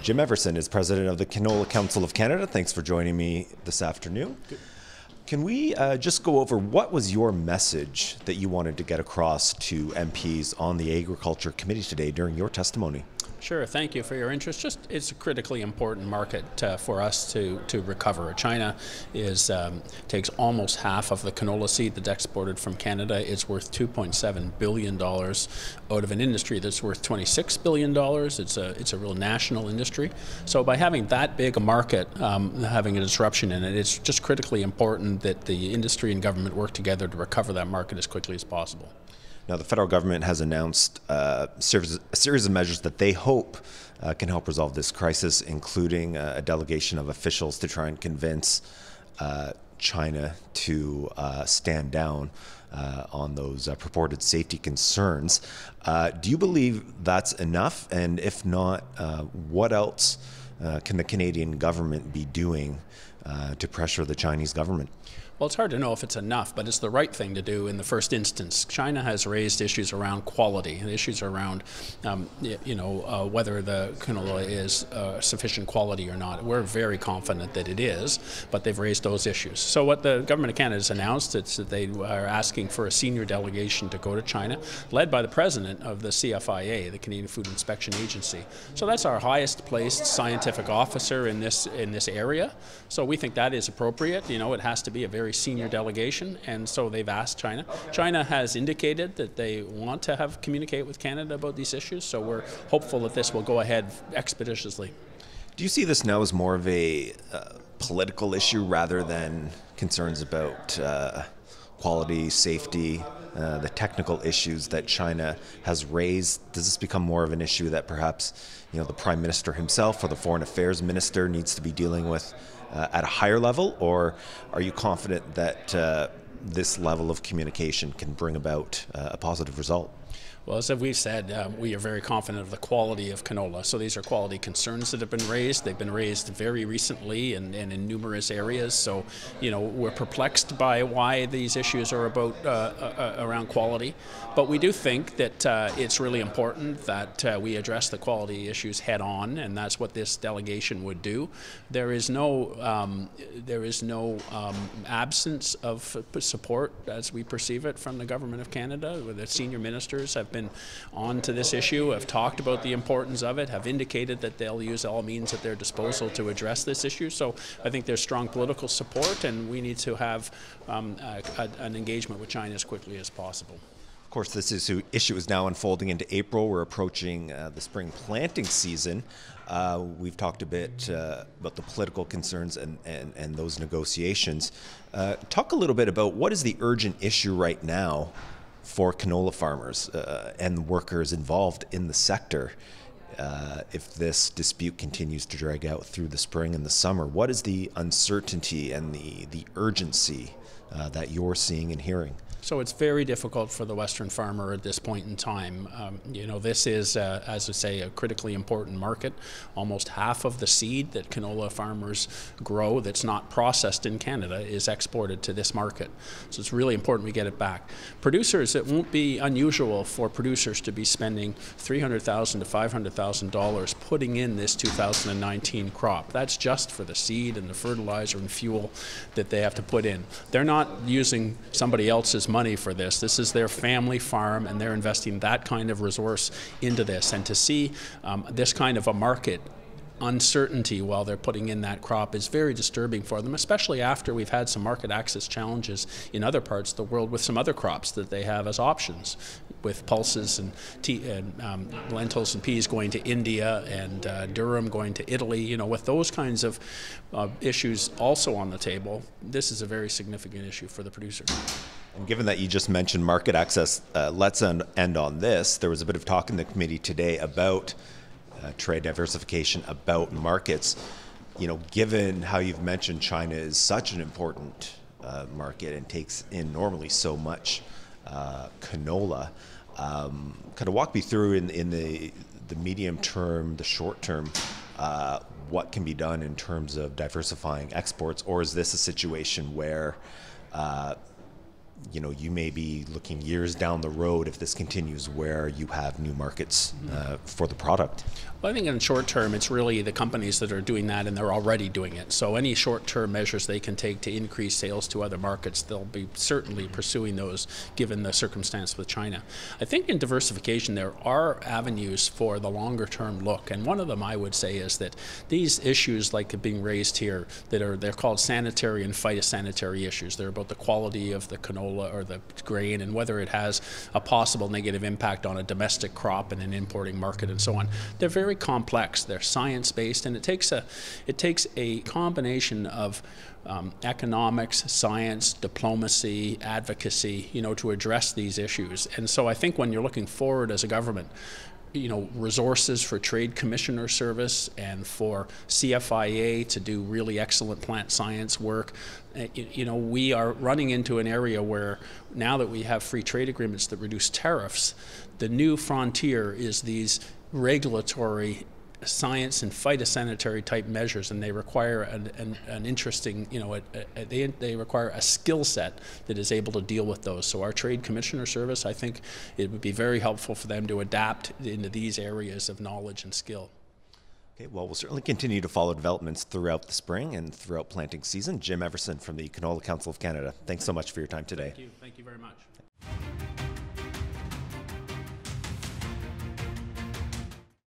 Jim Everson is president of the Canola Council of Canada. Thanks for joining me this afternoon. Good. Can we just go over what was your message that you wanted to get across to MPs on the Agriculture Committee today during your testimony? Sure, thank you for your interest. It's a critically important market for us to recover. China takes almost half of the canola seed that's exported from Canada. It's worth $2.7 billion out of an industry that's worth $26 billion. It's a real national industry. So by having that big a market, having a disruption in it, it's just critically important that the industry and government work together to recover that market as quickly as possible. Now, the federal government has announced a series of measures that they hope can help resolve this crisis, including a delegation of officials to try and convince China to stand down on those purported safety concerns. Do you believe that's enough? And if not, what else can the Canadian government be doing to pressure the Chinese government? Well, it's hard to know if it's enough, but it's the right thing to do in the first instance. China has raised issues around quality, issues around, whether the canola is sufficient quality or not. We're very confident that it is, but they've raised those issues. So what the government of Canada has announced is that they are asking for a senior delegation to go to China, led by the president of the CFIA, the Canadian Food Inspection Agency. So that's our highest placed scientific officer in this area. So we think that is appropriate. You know, it has to be a very senior delegation, and so they've asked China. China has indicated that they want to communicate with Canada about these issues, so we're hopeful that this will go ahead expeditiously. Do you see this now as more of a political issue rather than concerns about quality, safety, the technical issues that China has raised? Does this become more of an issue that perhaps the Prime Minister himself or the Foreign Affairs Minister needs to be dealing with at a higher level, or are you confident that this level of communication can bring about a positive result? Well, as we've said, we are very confident of the quality of canola. So these are quality concerns that have been raised. They've been raised very recently and in numerous areas. So, we're perplexed by why these issues are about around quality. But we do think that it's really important that we address the quality issues head on, and that's what this delegation would do. There is no absence of support, as we perceive it, from the Government of Canada. The senior ministers have been on to this issue, have talked about the importance of it, have indicated that they'll use all means at their disposal to address this issue. So I think there's strong political support, and we need to have an engagement with China as quickly as possible. Of course, this issue is now unfolding into April. We're approaching the spring planting season. We've talked a bit about the political concerns and those negotiations. Talk a little bit about what is the urgent issue right now for canola farmers and workers involved in the sector. If this dispute continues to drag out through the spring and the summer, what is the uncertainty and the urgency that you're seeing and hearing? So it's very difficult for the Western farmer at this point in time. This is, as I say, a critically important market. Almost half of the seed that canola farmers grow that's not processed in Canada is exported to this market. So it's really important we get it back. Producers, it won't be unusual for producers to be spending $300,000 to $500,000 putting in this 2019 crop. That's just for the seed and the fertilizer and fuel that they have to put in. They're not using somebody else's money for this. This is their family farm, and they're investing that kind of resource into this. And to see this kind of a market uncertainty while they're putting in that crop is very disturbing for them, especially after we've had some market access challenges in other parts of the world with some other crops that they have as options, with pulses and lentils and peas going to India and durum going to Italy. With those kinds of issues also on the table, this is a very significant issue for the producer. And given that you just mentioned market access, let's end on this. There was a bit of talk in the committee today about trade diversification, about markets. Given how you've mentioned China is such an important market and takes in normally so much canola, kind of walk me through in the medium term, the short term, what can be done in terms of diversifying exports, or is this a situation where you may be looking years down the road if this continues where you have new markets for the product? Well, I think in short term, it's really the companies that are doing that, and they're already doing it. So any short-term measures they can take to increase sales to other markets, they'll be certainly pursuing those given the circumstance with China. I think in diversification, there are avenues for the longer-term look, and one of them I would say is that these issues like being raised here, they're called sanitary and phytosanitary issues. They're about the quality of the canola or the grain and whether it has a possible negative impact on a domestic crop in an importing market and so on. They're very complex. They're science-based, and it takes a combination of economics, science, diplomacy, advocacy, to address these issues. And so I think when you're looking forward as a government, resources for Trade Commissioner service and for CFIA to do really excellent plant science work. We are running into an area where now that we have free trade agreements that reduce tariffs, the new frontier is these regulatory science and phytosanitary type measures, and they require an interesting, they require a skill set that is able to deal with those. So our Trade Commissioner service, I think it would be very helpful for them to adapt into these areas of knowledge and skill. Okay, well, we'll certainly continue to follow developments throughout the spring and throughout planting season. Jim Everson from the Canola Council of Canada, thanks so much for your time today. Thank you very much.